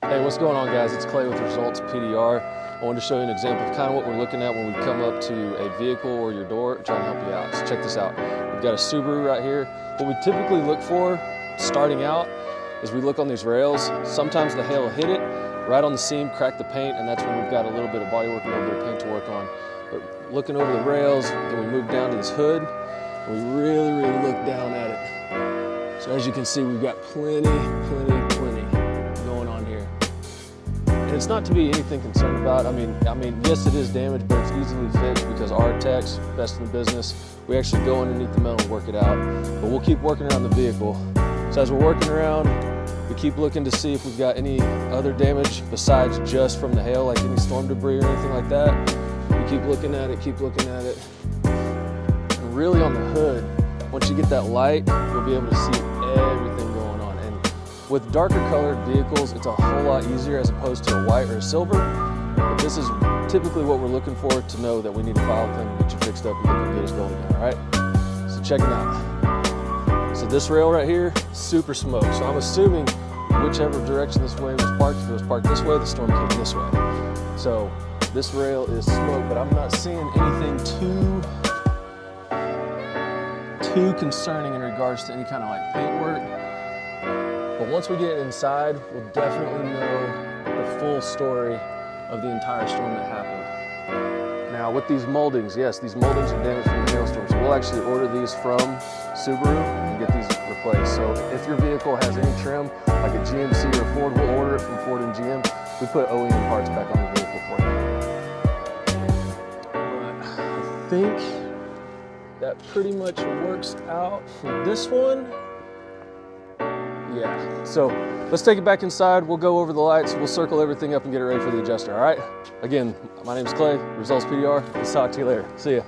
Hey, what's going on, guys? It's Clay with Results PDR. I wanted to show you an example of kind of what we're looking at when we come up to a vehicle or your door and try to help you out. So check this out. We've got a Subaru right here. What we typically look for starting out is we look on these rails. Sometimes the hail will hit it right on the seam, crack the paint, and that's when we've got a little bit of body work, a little bit of paint to work on. But looking over the rails, then we move down to this hood, and we really look down at it. So as you can see, we've got plenty going on here. And it's not to be anything concerned about. I mean, yes, it is damaged, but it's easily fixed because our techs, best in the business, we actually go underneath the metal and work it out. But we'll keep working around the vehicle. So as we're working around, we keep looking to see if we've got any other damage besides just from the hail, like any storm debris or anything like that. We keep looking at it, And really on the hood, once you get that light, you'll be able to see everything going on. And with darker colored vehicles, it's a whole lot easier as opposed to a white or a silver. But this is typically what we're looking for to know that we need to file a claim and get you fixed up and get us going again, all right? So check it out. So this rail right here, super smoked. So I'm assuming whichever direction this way was parked, if it was parked this way, the storm came this way. So this rail is smoked, but I'm not seeing anything too concerning in regards to any kind of like paint work. But once we get inside, we'll definitely know the full story of the entire storm that happened. Now with these moldings, yes, these moldings are damaged from the hailstorm, so we'll actually order these from Subaru and get these replaced. So if your vehicle has any trim, like a GMC or Ford, we'll order it from Ford and GM. We put OEM parts back on the vehicle for you. But I think that pretty much works out for this one. Yeah, so let's take it back inside. We'll go over the lights. We'll circle everything up and get it ready for the adjuster, all right? Again, my name is Clay, Results PDR. Let's talk to you later. See ya.